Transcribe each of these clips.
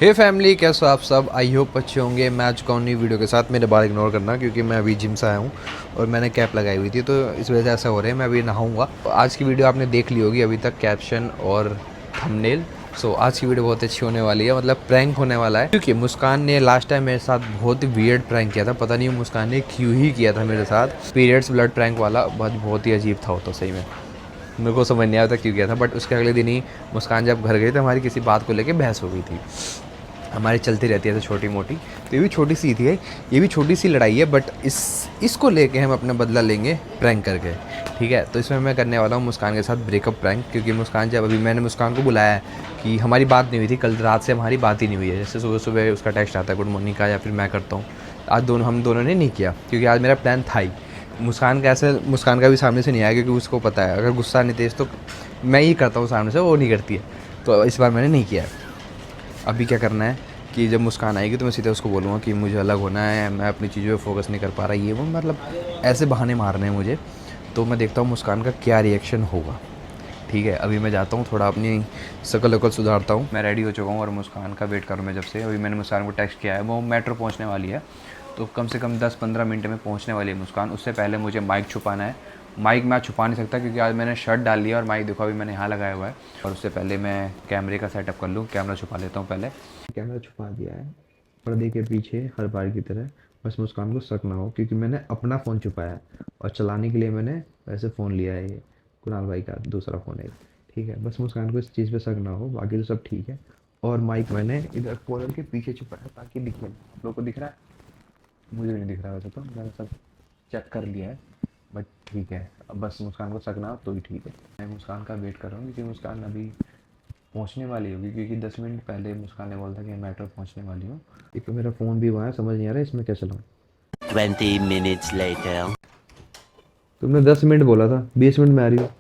हे family, कैसे हो आप सब। आई होप अच्छे होंगे। मैं आ चुका हूँ नई वीडियो के साथ। मेरे बाल इग्नोर करना क्योंकि मैं अभी जिम से आया हूँ और मैंने कैप लगाई हुई थी, तो इस वजह से ऐसा हो रहा है। मैं अभी नहाऊंगा। आज की वीडियो आपने देख ली होगी अभी तक, कैप्शन और थंबनेल। सो आज की वीडियो बहुत अच्छी होने वाली है, मतलब प्रैंक होने वाला है। क्योंकि मुस्कान ने लास्ट टाइम मेरे साथ बहुत ही वियर्ड प्रैंक किया था। पता नहीं मुस्कान ने क्यों ही किया था मेरे साथ। पीरियड्स ब्लड प्रैंक वाला बहुत ही अजीब था वो तो, सही में मेरे को समझ नहीं आया था क्यों किया था। बट उसके अगले दिन ही मुस्कान जब घर गई तो हमारी किसी बात को लेकर बहस हो गई थी। हमारी चलती रहती है तो छोटी मोटी, तो ये भी छोटी सी थी है, ये भी छोटी सी लड़ाई है। बट इसको लेके हम अपना बदला लेंगे प्रैंक करके, ठीक है। तो इसमें मैं करने वाला हूँ मुस्कान के साथ ब्रेकअप प्रैंक। क्योंकि मुस्कान जब, अभी मैंने मुस्कान को बुलाया है कि हमारी बात नहीं हुई थी, कल रात से हमारी बात ही नहीं हुई है। जैसे सुबह सुबह उसका टेक्स्ट आता है गुड मॉर्निंग का, या फिर मैं करता हूँ। आज हम दोनों ने नहीं किया क्योंकि आज मेरा प्लान था ही। मुस्कान का ऐसे, मुस्कान का भी सामने से नहीं आया क्योंकि उसको पता है अगर गुस्सा नहीं तेज तो मैं ही करता हूँ सामने से, वो नहीं करती है। तो इस बार मैंने नहीं किया है। अभी क्या करना है कि जब मुस्कान आएगी तो मैं सीधे उसको बोलूँगा कि मुझे अलग होना है, मैं अपनी चीज़ों पे फोकस नहीं कर पा रहा, ये वो मतलब ऐसे बहाने मारने हैं मुझे। तो मैं देखता हूँ मुस्कान का क्या रिएक्शन होगा, ठीक है। अभी मैं जाता हूँ, थोड़ा अपनी शकल वकल सुधारता हूँ। मैं रेडी हो चुका हूँ और मुस्कान का वेट कर रहा हूँ मैं जब से। अभी मैंने मुस्कान को टेक्स्ट किया है, वो मेट्रो पहुँचने वाली है, तो कम से कम 10-15 मिनट में पहुँचने वाली है मुस्कान। उससे पहले मुझे माइक छुपाना है। माइक मैं छुपा नहीं सकता क्योंकि आज मैंने शर्ट डाल लिया और माइक देखो अभी मैंने यहाँ लगाया हुआ है। और उससे पहले मैं कैमरे का सेटअप कर लूँ, कैमरा छुपा लेता हूँ पहले। कैमरा छुपा दिया है पर्दे के पीछे हर बार की तरह, बस मुस्कान को शक ना हो क्योंकि मैंने अपना फ़ोन छुपाया है और चलाने के लिए मैंने वैसे फ़ोन लिया है, ये कुणाल भाई का दूसरा फ़ोन है, ठीक है। बस मुस्कान को इस चीज़ पे शक ना हो, बाकी तो सब ठीक है। और माइक मैंने इधर कॉलर के पीछे छुपाया ताकि दिखे। आप लोग को दिख रहा है? मुझे नहीं दिख रहा वैसे, तो मैंने सब चेक कर लिया है। बट ठीक है, अब बस मुस्कान को शक ना हो तो ही ठीक है। मैं मुस्कान का वेट कर रहा हूँ क्योंकि मुस्कान अभी पहुंचने वाली होगी, क्योंकि 10 मिनट पहले मुस्कान ने बोला था कि मैं मेट्रो पहुंचने वाली हूँ। एक तो मेरा फ़ोन भी वहाँ है, समझ नहीं आ रहा है इसमें क्या चलाऊँ। 20 minutes later. तुमने 10 मिनट बोला था, 20 मिनट में आ रही हो।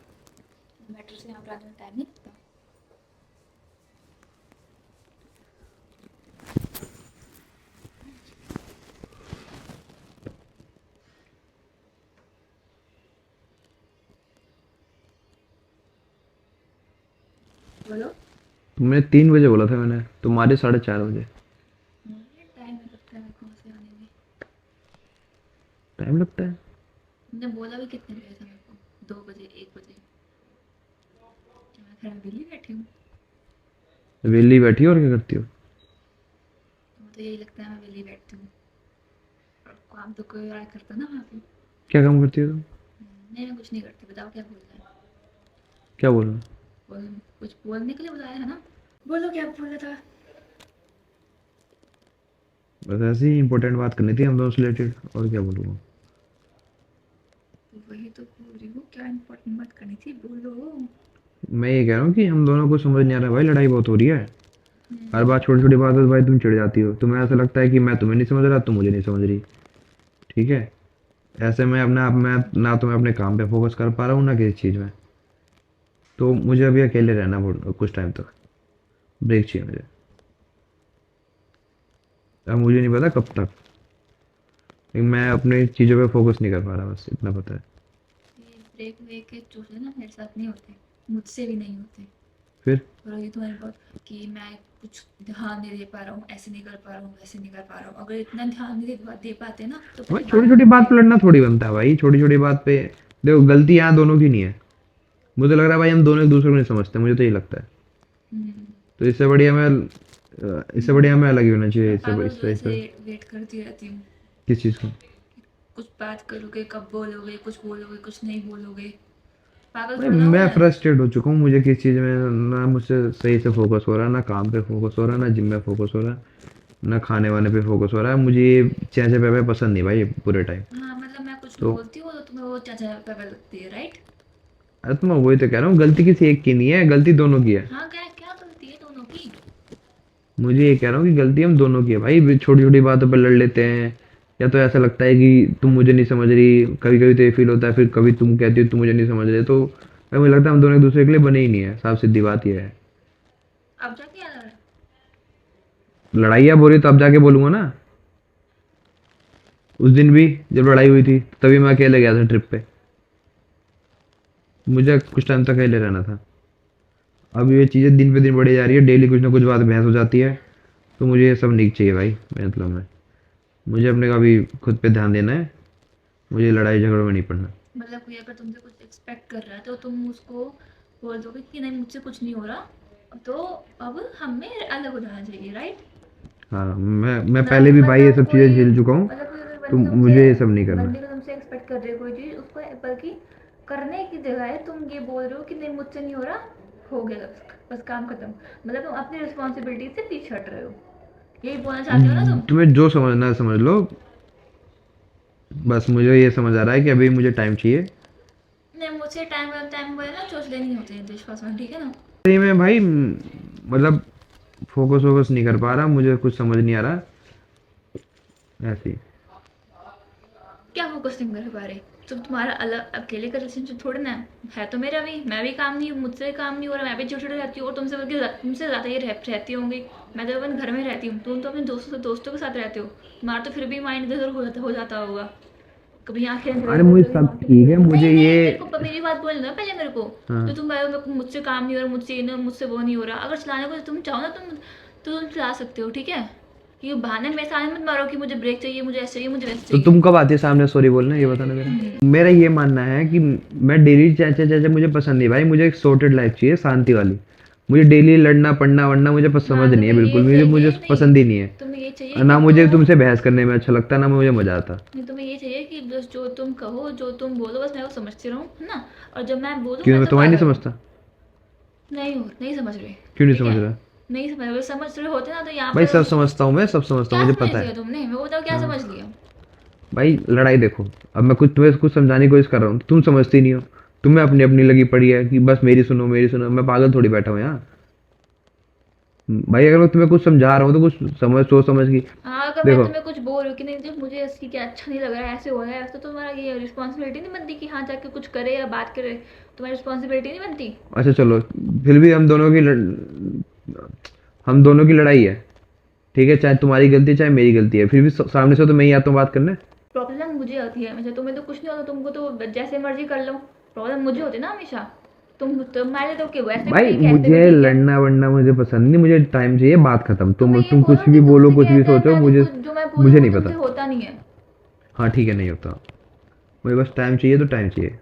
मेट्रो से यहाँ पर आने में टाइम नहीं लगता। बोलो। तुमने 3 बजे बोला था, मैंने तुम्हारे 4:30 बजे। टाइम लगता है मेरे को वहाँ से आने में। टाइम लगता है? तुमने बोला भी कितने बजे था मेरे को? 2 बजे, 1 बजे। मैं घर में विली बैठी हूँ। वेली बैठी हो और क्या करती हो? तुम्हें तो यही लगता है मैं विली बैठती हूँ, और काम तो कोई और करता ना वहाँ पे। क्या काम करती हो तुम? नहीं, मैं कुछ नहीं करती। बताओ क्या बोलना है। क्या बोल रहे हो? बोल, कुछ बोलने के लिए बुलाया है ना? बोलो क्या बोला था। बस ऐसे ही इंपॉर्टेंट बात करनी थी हम दोनों से रिलेटेड, और क्या बोलूँगा। तो वही तो बोल रही हूँ, क्या इम्पोर्टेंट बात करनी थी, बोलो। मैं ये कह रहा हूँ कि हम दोनों को समझ नहीं आ रहा भाई, लड़ाई बहुत हो रही है। हर हम्म, बात छोटी छोटी बात है तो भाई तुम चिढ़ जाती हो। तुम्हें ऐसा लगता है कि मैं तुम्हें नहीं समझ रहा, तुम मुझे नहीं समझ रही, ठीक है। ऐसे में अपने आप में ना तो मैं अपने काम पे फोकस कर पा रहा हूँ ना किसी चीज़ में। तो मुझे अभी अकेले रहना कुछ टाइम तक, ब्रेक चाहिए मुझे। अब मुझे नहीं पता कब तक, लेकिन मैं अपनी चीज़ों पे फोकस नहीं कर पा रहा, बस इतना पता है। ये ब्रेक वेक के चूजे ना मेरे साथ नहीं होते, मुझसे भी नहीं होते। फिर और ये तुम्हारी बात कि मैं कुछ ध्यान नहीं दे पा रहा हूँ, ऐसे नहीं कर पा रहा हूँ, वैसे नहीं कर पा रहा हूँ। अगर इतना ध्यान नहीं दे पाते ना तो भाई पहले छोटी बात छोटी नहीं बात पे करते। लड़ना थोड़ी बनता है भाई, छोटी छोटी बात पे। देखो गलती यहाँ दोनों की नहीं है। मुझे लग रहा है भाई हम दोनों एक दूसरे को नहीं समझते, मुझे तो ये लगता है। हम्म, तो इससे बढ़िया हमें अलग ही होना चाहिए। मैं इससे पागल इससे जैसे इससे वेट करती रहती हूँ। किस चीज़ का? कुछ बात करोगे, कब बोलोगे, कुछ बोलोगे, कुछ नहीं बोलोगे। पागल भाई थोड़ा ना हूँ मैं मैं। फ्रस्ट्रेट हो चुका हूँ, मुझे किस चीज़ में ना मुझसे सही से फोकस हो रहा है, ना काम पे फोकस हो रहा है, ना जिम में फोकस हो रहा है, ना खाने वाने पे फोकस हो रहा है। मुझे ये चैचे पे पसंद नहीं भाई, ये पूरे टाइम। हाँ, मतलब मैं कुछ तो बोलती हूँ तो तुम्हें वो चाचा पागल लगती है, राइट? अरे तो मैं वही तो कह रहा हूँ, गलती किसी एक की नहीं है, गलती दोनों की है। हाँ, क्या क्या गलती है दोनों की? मुझे ये कह रहा हूँ कि गलती हम दोनों की है भाई, छोटी छोटी बातों पर लड़ लेते हैं। या तो ऐसा लगता है कि तुम मुझे नहीं समझ रही, कभी कभी तो ये फील होता है, फिर कभी तुम कहती हो तुम मुझे नहीं समझ रहे। तो भाई मुझे लगता है हम दोनों एक दूसरे के लिए बने ही नहीं है, साफ सीधी बात यह है। अब जाके याद आ रहा है। लड़ाई बोल रही तो अब जाके बोलूंगा ना। उस दिन भी जब लड़ाई हुई थी तभी मैं अकेले गया था ट्रिप पे, मुझे कुछ टाइम तक अकेले रहना था। अब ये चीज़ें दिन पे दिन बढ़ी जा रही है, डेली कुछ ना कुछ बात बहस हो जाती है। तो मुझे ये सब नहीं चाहिए भाई, मतलब मैं मुझे अपने का भी खुद पे ध्यान देना है, मुझे लड़ाई झगड़ों में नहीं पड़ना। मतलब कोई अगर तुमसे कुछ एक्सपेक्ट कर रहा है तो तुम उसको बोल दोगे कि नहीं मुझसे कुछ नहीं हो रहा, तो अब हमें अलग हो जाना चाहिए, राइट? हाँ, मैं पहले भी भाई ये सब चीज़ें झेल चुका हूँ, मतलब कोई अगर तो बंदी मुझे ये सब तुमसे नहीं करना। बंदी को तुमसे एक्सपेक्ट कर रही है कोई चीज़, उसको बल्कि करने की जगह तुम ये बोल रहे हो कि नहीं मुझसे नहीं हो रहा, हो गया बस काम खत्म। मतलब तुम अपनी रिस्पॉन्सिबिलिटी से पीछे हट रहे हो, यही बोलना चाहते हो ना तुम? तुम्हें जो समझना है समझ लो, बस मुझे ये समझ आ रहा है कि अभी मुझे टाइम चाहिए। नहीं, मुझसे टाइम टाइम वाले ना चोचले नहीं होते हैं देश में, ठीक है ना? ये मैं भाई मतलब फोकस नहीं कर पा रहा, मुझे कुछ समझ नहीं आ रहा ऐसे ही। क्या फोकस नहीं कर पा रहे? तो तुम्हारा अलग अकेले का रिलेशनशिप थोड़ी ना है तो मेरा भी, मैं भी काम नहीं, मुझसे काम नहीं हो रहा, मैं भी चिड़चिड़ रहती हूँ, और तुमसे बल्कि तुमसे ज़्यादा ही रहती होंगी। मैं तो अपन घर में रहती हूँ, तुम तो अपने दोस्तों के साथ रहते हो, तुम्हारा तो फिर भी माइंड इधर हो जाता होगा। कभी यहाँ खेल रहे अरे हो, मुझे कभी सब वहाँ खेल ठीक रहे है, हो। मुझे नहीं नहीं, ये मेरे को मेरी बात बोलना है पहले मेरे को। हाँ तो तुम भाई मुझसे काम नहीं हो रहा, मुझसे ये नहीं, मुझसे वो नहीं हो रहा, अगर चलाने को तुम चाहो ना तुम चला सकते हो, ठीक है? ये बहाने मेरे सामने मत मारो कि मुझे ब्रेक चाहिए, मुझे ऐसे चाहिए, मुझे वैसे तो चाहिए। तुम कब आती है सामने सॉरी बोलना, ये बताना मेरा ये मानना है कि मैं डेली चाचा चाचा मुझे पसंद नहीं भाई, मुझे एक सॉर्टेड लाइफ चाहिए, शांति वाली। मुझे डेली लड़ना पड़ना वरना मुझे समझ हाँ, नहीं है, तुम्हें बिल्कुल ये मुझे चाहिए मुझे नहीं, पसंद ही नहीं है। तुम्हें ये चाहिए ना कि मुझे तुम तुमसे बहस करने में अच्छा लगता, ना मुझे मजा आता। नहीं, तुम्हें ये चाहिए कि बस जो तुम कहो, जो तुम बोलो, बस मैं वो समझती रहूं, है ना? और जब मैं बोलूं क्यों, मैं मैं तो तुम्हारी नहीं पागल हूँ। समझता? नहीं समझ रहे, क्यों नहीं ठीक समझ है? रहा? नहीं समझ रहे, समझ रहे होते ना तो यहाँ भाई पर सब समझता हूँ, मैं सब समझता हूँ, क्या मुझे समझ पता लिया है। तुमने? मैं बताओ क्या हाँ समझ लिया? भाई, लड़ाई देखो, अब मैं कुछ तुम्हें कुछ समझाने की कोशिश कर रहा हूँ, तुम समझती नहीं हो। तुम्हें अपनी अपनी लगी पड़ी है कि बस मेरी सुनो मेरी सुनो, मैं पागल थोड़ी बैठा हूँ यहाँ। भाई अगर मैं तुम्हें कुछ समझा रहा हूँ तो कुछ समझ सोच समझ की। हाँ, अगर मैं देखो तुम्हें कुछ बोल रही हूँ कि नहीं जब मुझे इसकी क्या अच्छा नहीं लग रहा है, ऐसे हो रहा है, ऐसे, तो तुम्हारा ये रिस्पॉन्सिबिलिटी नहीं बनती कि हाँ जाके कुछ करे या बात करे? तुम्हारी रिस्पॉन्सिबिलिटी नहीं बनती? अच्छा चलो, फिर भी हम दोनों की लड़ाई है, ठीक है, चाहे तुम्हारी गलती है चाहे मेरी गलती है, फिर भी सामने से तो मैं ही आता हूँ बात करने। प्रॉब्लम मुझे होती है हमेशा, तुम्हें तो कुछ नहीं होता, तुमको तो जैसे मर्जी कर लो। प्रॉब्लम मुझे होती है ना हमेशा। तुम्हारे तो क्या वैसे भी भाई ठीक है, ऐसे भी मुझे ठीक है। लड़ना वड़ना मुझे पसंद नहीं, मुझे टाइम चाहिए, बात खत्म। तुम्हें ये तुम बोलो कुछ भी कि बोलो तुमसे कुछ भी कहते हैं, सोचो, मैं भी मुझे कुछ जो मैं बोलूँ मुझे वो नहीं तुमसे पता। होता नहीं है। हाँ ठीक है, नहीं होता, मुझे बस टाइम चाहिए तो टाइम चाहिए,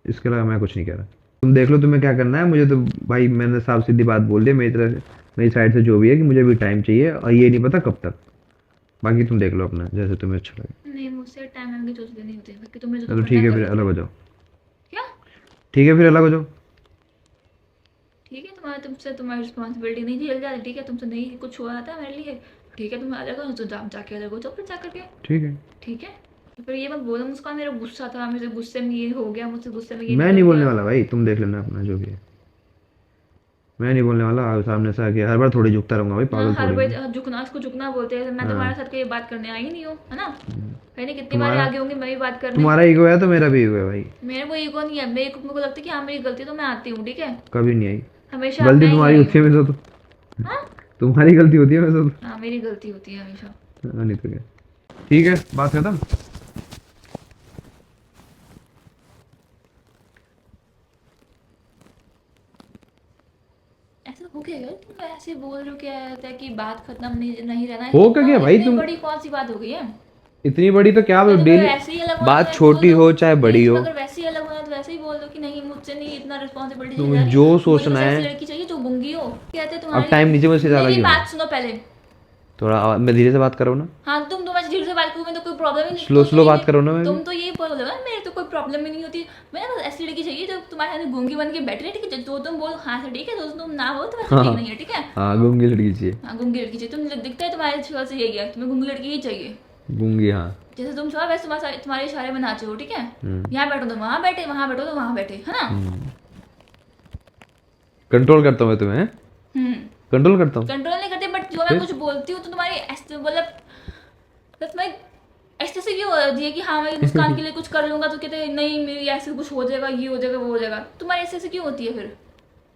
इसके अलावा मैं कुछ नहीं कह रहा। तुम देख लो तुम्हें क्या करना है, मुझे तो भाई मैंने साफ सीधी बात बोल दी मेरी तरफ से, मेरी साइड से जो भी है कि मुझे भी टाइम चाहिए, और ये नहीं पता कब तक। बाकी तुम देख लो अपना जैसे तुम्हें अच्छा लगे। नहीं, मुझसे टाइम वाइम की सोचते नहीं होते, बाकी तुम्हें जो चलो करना ठीक है है, कर फिर लो। अलग हो जाओ। क्या? ठीक है फिर अलग हो जाओ। ठीक है, तुमसे तुम्हारी रिस्पॉन्सिबिलिटी नहीं झेल जाती, ठीक है? तुमसे नहीं कुछ हुआ था मेरे लिए, ठीक है? तुम्हें अलग हो तो जाके अलग हो जाओ, फिर जा करके। ठीक है, ठीक है? तो फिर ये मत बोलो मुस्कान मेरा गुस्सा था, मेरे गुस्से में ये हो गया, मुझसे गुस्से में ये मैं निकल नहीं बोलने गया। वाला भाई, तुम देख लेना अपना जो भी है, मैं नहीं बोलने वाला। सामने से आके हर बार थोड़ी झुकता रहूंगा भाई, हाँ, पागल हर थोड़ी हूँ। बार झुकना, उसको झुकना बोलते हैं। मैं तुम्हारे हाँ, साथ कहीं बात करने आई नहीं हूँ, है ना? कहीं नहीं, कितनी बार तुम्हारा आगे होंगी मैं भी बात करने। तुम्हारा ईगो है तो मेरा भी ईगो है भाई। मेरे को ईगो नहीं है, मेरे को लगता है कि हाँ मेरी गलती है तो मैं आती हूँ, ठीक है? कभी नहीं आई। हमेशा गलती मैं ही तुम्हारी आई होती हूँ। है वैसे तो, हाँ तुम्हारी गलती होती है वैसे तो। हाँ, मेरी गलती होती है हमेशा। हाँ, नहीं तो क्या। ठीक है, बात खत्म। ऐसा हो गया यार, तुम ऐसे बोल रहे हो क्या है कि बात खत्म नहीं रहना है? हो क्या गया भाई इतनी तुम, बड़ी कौन सी बात हो गई है? इतनी बड़ी तो क्या तो तुम्हें डेली वैसे ही अलग होना तो बात वैसे बोल छोटी दो। हो चाहे बड़ी नहीं, हो, तुम्हें अगर वैसे ही अलग होना है तो वैसे ही बोल दो कि नहीं मुझसे नहीं इतना रिस्पॉन्सिबिलिटी तुम जा रही। जो मुझे बस सोचना ऐसी है। लड़की चाहिए जो गूंगी हो, कहते हैं अब तुम्हारी। टाइम नीचे मुझसे ज़्यादा मेरी क्यों है? बात सुनो पहले। मैं धीरे से बात करो ना, हाँ, तुम धीरे से बात करो, मैं तो कोई प्रॉब्लम ही नहीं, स्लो स्लो बात करो ना। मैं भी तुम तो यही बोलो ना मेरे तो कोई प्रॉब्लम ही नहीं होती। मैं बस ऐसी लड़की चाहिए जो तुम्हारे साथ गूंगी बन के बैठ रही है, ठीक है? जो तुम बोलो हाँ से ठीक है, जो तुम ना बोलो तो वैसे ठीक नहीं है, ठीक है? हाँ, गूंगी लड़की चाहिए। हाँ, गूंगी लड़की चाहिए। तुम दिखता है तुम्हारे शक्ल से यही है, तुम्हें गूंगी लड़की ही चाहिए। गूंगी, हाँ। जैसे तुम चाहो वैसे तुम्हारे इशारे में नाचो, ठीक है? यहाँ बैठो तो वहाँ बैठे, वहाँ बैठो तो वहाँ बैठे, है ना? कंट्रोल करता हूँ मैं तुम्हें, कंट्रोल करता हूँ। कंट्रोल नहीं करते, बट जो मैं कुछ बोलती हूँ तो तुम्हारी ऐसे मतलब तुम्हें ऐसे से क्यों हो जाती है कि हाँ मैं मुस्कान के लिए कुछ कर लूंगा तो कहते हैं, नहीं मेरी ऐसे कुछ हो जाएगा, ये हो जाएगा, वो हो जाएगा। तुम्हारी ऐसे से क्यों होती है फिर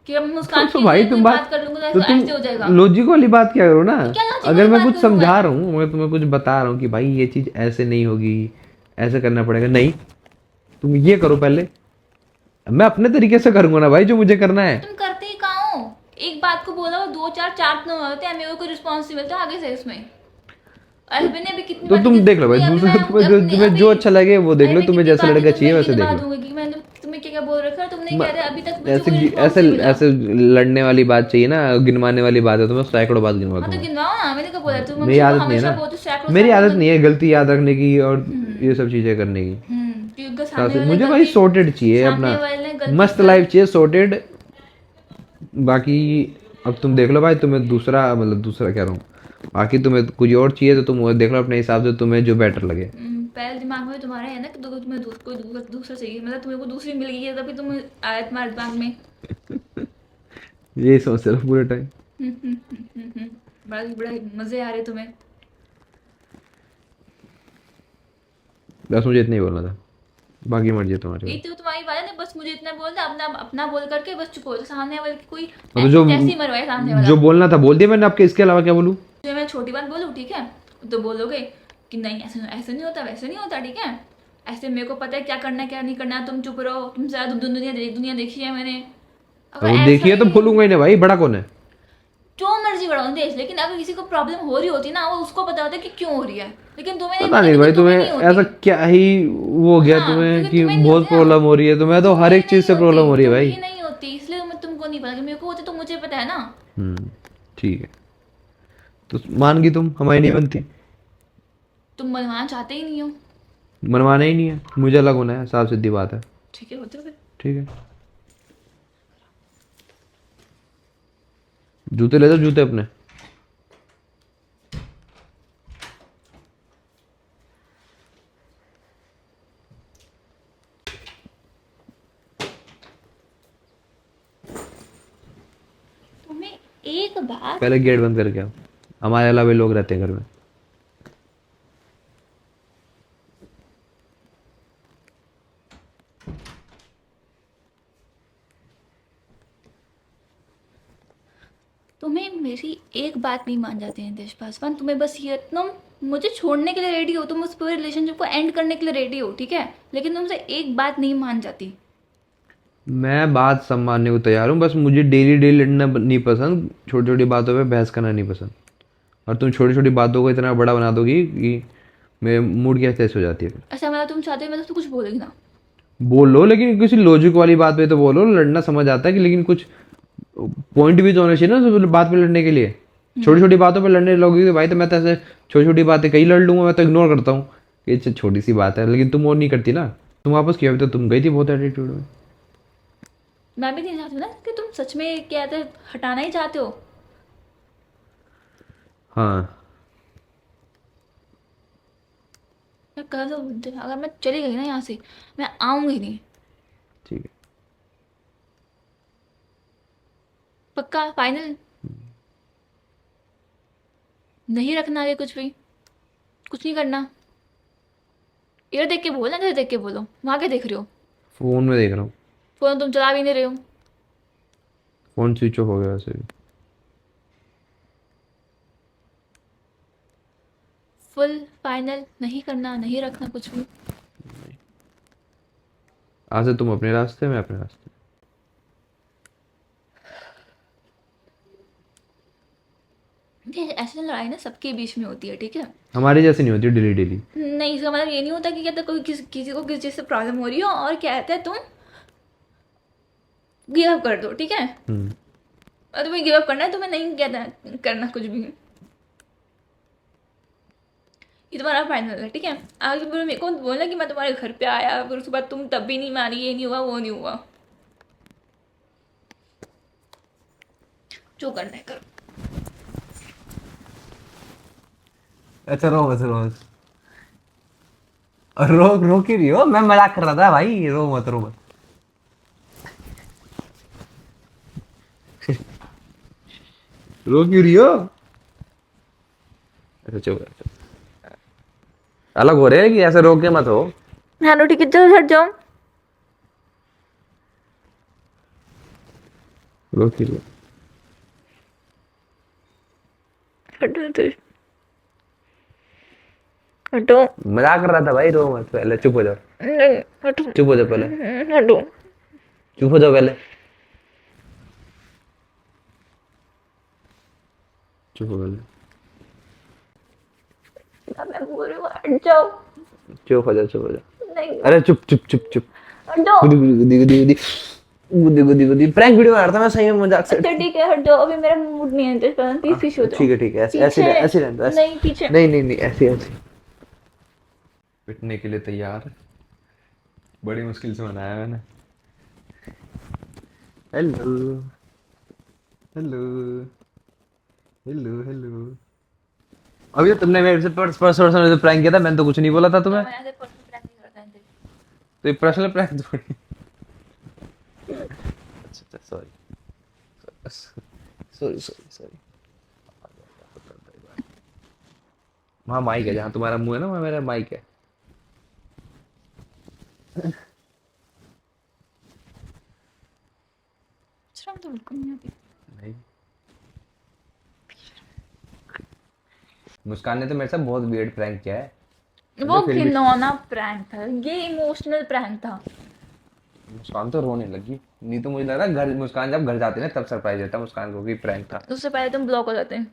कि अब मुस्कान तो के भाई लिए तुम कोई बात कर लूंगा तो तो ऐसे हो जाएगा? तुम लॉजिक वाली बात क्या करो ना। क्या logic अगर वाली मैं बात कुछ करूं मैं? समझा रहा हूँ, मैं तुम्हें कुछ बता रहा हूँ कि भाई ये चीज ऐसे नहीं होगी, ऐसे करना पड़ेगा, नहीं तुम ये करो पहले, मैं अपने तरीके से करूंगा ना भाई जो मुझे करना है। तुम करते ही कहाँ हो? एक बात को बोला वो दो चार चार तो होते हैं, मेरे को रिस्पॉन्स नहीं मिलता आगे से इसमें। अरबी ने भी कितनी तो बार तुम किस- देख लो भाई, अभी दूसरा मैं- तुम्हें अभी- जो अच्छा लगे वो देख लो, अरे तुम्हें कितनी जैसा बातें लड़का तुमसे चाहिए वैसे गिनवा देख लो। दूंगी कि मैंने तुम्हें क्या क्या बोल रखा है, तुमने कह रहे अभी तक मुझे ऐसे कोई response ऐसे नहीं मिला। ऐसे लड़ने वाली बात चाहिए ना, गिनवाने वाली बात है तो मैं सैकड़ों बात गिनवा हाँ तो दूंगा। गिनवाओ ना, मैंने क्या बोला, तुम मेरी हमसे आदत नहीं है हमेशा ना, बोलते हो सैकड़ों मेरी सैकड़ों आदत नहीं है गलती याद रखने की और ये सब चीजें करने की। क्योंकि सामने वाले मुझे भाई गलती- सॉर्टेड चाहिए, सामने अपना वाले गलती मस्त कर- लाइफ चाहिए सॉर्टेड। बाकी अब तुम देख लो भाई, तुम्हें दूसरा मतलब दूसरा कह रहा हूँ, बाकी तुम्हें कुछ और चाहिए तो तुम वो देख लो अपने हिसाब से, तुम्हें जो बेटर लगे। पहले दिमाग में तुम्हारा है ना कि तुम्हें कोई दूसरा चाहिए, मतलब तुम्हें को दूसरी मिल गई है तभी तुम आया तुम्हारे दिमाग में। यही सोचते रहो पूरे टाइम। बड़ा बड़ा मजे आ रहे तुम्हें। बस मुझे इतना ही बोलना था, बाकी मर्जी है तुम्हारी। ये तो तुम्हारी बात है ना, बस मुझे इतना बोलना, अपना अपना बोल करके बस चुप हो जाओ। सामने वाले की कोई तो जो ऐसी मरवाए सामने वाला। जो बोलना था बोल दिया मैंने, आपके इसके अलावा क्या बोलूँ? जो मैं छोटी बात बोलूँ ठीक है, तो बोलोगे कि नहीं ऐसे ऐसे नहीं होता, वैसे नहीं होता, ठीक है, ऐसे मेरे को पता है क्या करना है क्या नहीं करना है, तुम चुप रहो, तुम ज्यादा दुनिया देखी है मैंने। अब देखिए तो बोलूंगा ही ना भाई, बड़ा कौन है? जो मर्जी बड़ा देश, लेकिन अगर किसी को प्रॉब्लम हो रही होती ना, वो उसको पता होता है कि क्यों हो रही है, लेकिन तुम्हें पता नहीं भाई, तुम्हें ऐसा क्या ही वो हो गया हाँ, तुम्हें क्योंकि कि तुम्हें नहीं बहुत होती ना। प्रॉब्लम हो रही है, तुम्हें तो हर एक चीज से प्रॉब्लम हो रही है भाई। नहीं होती, इसलिए मैं तुमको नहीं पता, कि मेरे को होती तो मुझे पता है ना। ठीक है, तो मान गई तुम, हमारी नहीं बनती। तुम मनवाना चाहते ही नहीं हो। मनवाना ही नहीं है, मुझे अलग होना है, साफ सीधी बात है। ठीक है, होते हो फिर। ठीक है, जूते ले दो, जूते अपने। तुम्हें एक बात, पहले गेट बंद करके आओ, हमारे अलावा लोग रहते हैं घर में। तुम्हें मेरी एक बात नहीं मान जाती है देश पासवान, तुम्हें बस ये, तुम मुझे छोड़ने के लिए रेडी हो, तुम उस पूरे रिलेशनशिप को एंड करने के लिए रेडी हो, ठीक है, लेकिन तुमसे एक बात नहीं मान जाती। मैं बात संभालने को तैयार हूँ, बस मुझे डेली डेली लड़ना नहीं पसंद, छोटी छोटी बातों पे बहस करना नहीं पसंद। और तुम छोटी छोटी बातों को इतना बड़ा बना दोगी कि मेरे मूड की ऐसे हो जाती है। अच्छा मतलब तुम चाहते हो मैं तो कुछ बोलेगी ना। बोल लो, लेकिन किसी लॉजिक वाली बात पे तो बोलो, लड़ना समझ आता है कि, लेकिन कुछ पॉइंट भी तो होना चाहिए ना सब बात पे लड़ने के लिए। छोटी छोटी बातों पे लड़ने लगोगी तो भाई, तो मैं तो ऐसे छोटी छोटी बातें कहीं लड़ लूंगा, मैं तो इग्नोर करता हूँ कि अच्छा छोटी सी बात है, लेकिन तुम वो नहीं करती ना। तुम वापस किया, अभी तो तुम गई थी बहुत एटीट्यूड में। मैं भी नहीं चाहती हूँ ना कि तुम सच में क्या कहते हैं, हटाना ही चाहते हो। हाँ, मैं कह दो, अगर मैं चली गई ना यहाँ से, मैं आऊंगी नहीं। ठीक है, पक्का फाइनल? नहीं रखना आगे कुछ भी, कुछ नहीं करना। इधर देख के बोलना, इधर देख के बोलो, वहाँ क्या देख रहे हो? फोन में देख रहा हूँ। फोन तुम चला भी नहीं रहे हो। फोन स्विच ऑफ हो गया वैसे भी। फुल फाइनल, नहीं करना, नहीं रखना कुछ भी। आज से तुम अपने रास्ते, मैं अपने रास्ते। ये ऐसे लड़ाई ना सबके बीच में होती है, ठीक है। हमारे जैसे नहीं होती डेली डेली। नहीं, इसका मतलब ये नहीं होता कि कहते कोई किसी को किसी चीज़ से प्रॉब्लम हो रही हो और कहते हैं तुम गिव अप कर दो, ठीक है। और तुम्हें गिव अप करना है, तुम्हें नहीं कहता करना कुछ भी। ये तुम्हारा फाइनल है, ठीक है। आगे फिर मेरे को बोलना कि मैं तुम्हारे घर पे आया, फिर उसके बाद तुम तब भी नहीं मानी, ये नहीं हुआ वो नहीं हुआ। जो करना है करो। अच्छा रो मत, रो मत, रो क्यों रही हो? मैं मजाक कर रहा था भाई, रो मत, रो मत। रो क्यों रही हो? अच्छा चुप, अलग हो रहे हैं कि ऐसे रो के मत हो। हाँ ठीक है, चलो हट जाओ। रो क्यों रही हो? हटो। मजाक कर रहा था भाई, रो मत, पहले चुप हो जाओ। नहीं, हटो। चुप हो जाओ पहले, हटो। चुप हो जाओ पहले। चुप हो जा, अब मैं बोल रही हूँ हट जाओ। चुप हो जा, चुप हो जा। नहीं अरे चुप चुप चुप चुप। हट जाओ। गुदी गुदी गुदी गुदी गुदी गुदी गुदी प्रैंक वीडियो बना रहा था मैं, सही में मजाक से। अच्छा ठीक है हट जाओ, अभी मेरा मूड नहीं है इंटरेस्ट करना, प्लीज पीछे हो जाओ। ठीक है ठीक है, ऐसे ऐसे पीछे। ऐसे रहने दो, ऐसे। नहीं पीछे। नहीं नहीं नहीं, ऐसे ऐसे। पिटने के लिए तैयार, बड़ी मुश्किल से बनाया मैंने। Hello hello hello hello. अभी तो तुमने मेरे से पर्सनल प्रैंक किया था, मैंने तो कुछ नहीं बोला था तुम्हें। मैं ऐसे पर्सनल प्रैंक नहीं करता है। तो ये पर्सनल प्रैंक थोड़ी। अच्छा सॉरी सॉरी सॉरी सॉरी। वहाँ माइक है, जहाँ तुम्हारा मुंह है ना वहाँ मेरा माइक है। शर्म तो बिल्कुल नहीं आती। नहीं, मुस्कान ने तो मेरे साथ बहुत वियर्ड प्रैंक किया है। वो फिर भी- घिनौना प्रैंक था, ये इमोशनल प्रैंक था। मुस्कान तो रोने लगी, नहीं तो मुझे लग रहा है घर, मुस्कान जब घर जाती है ना तब सरप्राइज देता मुस्कान को कि प्रैंक था। उससे पहले तुम ब्लॉक हो जाते हैं।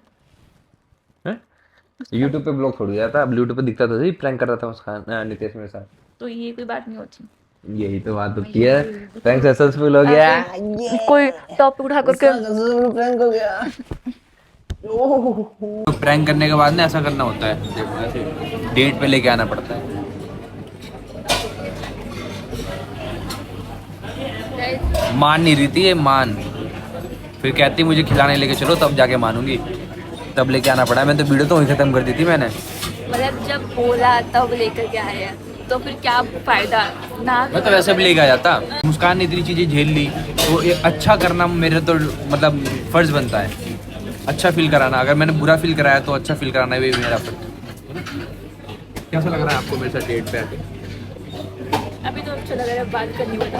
यूट्यूब पे ब्लॉग छोड़ दिया था, अब यूट्यूब पे दिखता था, प्रैंक कर रहा था मुस्कान नितेश मेरे साथ। तो ये कोई बात नहीं होती। यही तो बात होती है, प्रैंक सक्सेसफुल हो गया। कोई टॉपिक उठा करके प्रैंक हो गया। तो प्रैंक करने के बाद ना ऐसा करना होता है, देखो ऐसे डेट पे लेके आना पड़ता है। मान नहीं रही थी ये, मान फिर कहती मुझे खिलाने लेके चलो, तब जाके मानूंगी, तब लेके आना पड़ा। मैं तो वीडियो तो वहीं खत्म कर दी थी मैंने। मतलब जब बोला तब लेकर के आया, तो फिर क्या फायदा ना। मैं तो वैसे भी लेके आ जाता। मुस्कान ने इतनी चीजें झेल ली तो ये अच्छा करना मेरा तो मतलब फर्ज बनता है, अच्छा फील कराना। अगर मैंने बुरा फील कराया तो अच्छा फील कराना भी मेरा फर्ज है। कैसा लग रहा है आपको मेरे साथ डेट पे आके? अभी तो अच्छा लग रहा है, बात करनी पड़ा।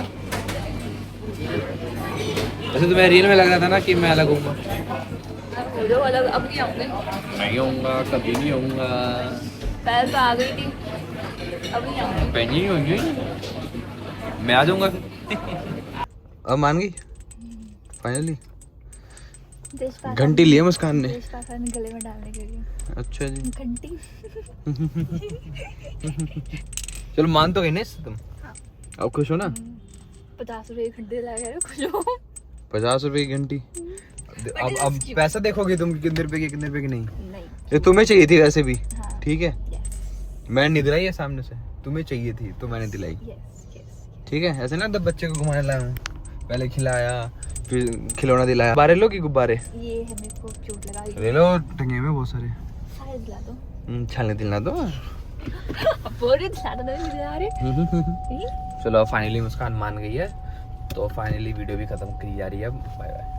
वैसे तो मैं रियल में लग रहा था ना कि मैं अलग हूँगा। वो जो अलग अब नहीं आऊंगे, नहीं होऊंगा, कभी नहीं होऊंगा। पहले तो आ गई थी, अब नहीं आऊंगी। पहनी ही होंगी, मैं आ जाऊंगा फिर। अब मान गई फाइनली। घंटी ली है मुस्कान ने। गले में डालने के लिए। अच्छा जी, घंटी। चलो मान तो गई ना इससे तुम। अब खुश हो ना? 50 रुपए घंटे लगा रहे कुछ हो। 50 रुपए की घंटी। अब पैसा देखोगे तुम कितने रुपए की, कितने रुपए की नहीं? नहीं। ये तुम्हें चाहिए थी वैसे भी। हाँ। ठीक है, मैंने नहीं दिलाई है सामने से, तुम्हें चाहिए थी तो मैंने दिलाई। ठीक है, ऐसे ना, तब बच्चे को घुमाने लाया हूँ, पहले खिलाया फिर खिलौना दिलाया। गुब्बारे लो कि गुब्बारे? ये है, मेरे को क्यूट लगा ये। ले लो, टंगे हुए बहुत सारे। सारे दिला दो। छालने दिलना दो। बोरे दिला दो, नहीं दिला रहे। चलो फाइनली मुस्कान मान गई है, तो फाइनली वीडियो भी खत्म की जा रही है। अब बाय बाय।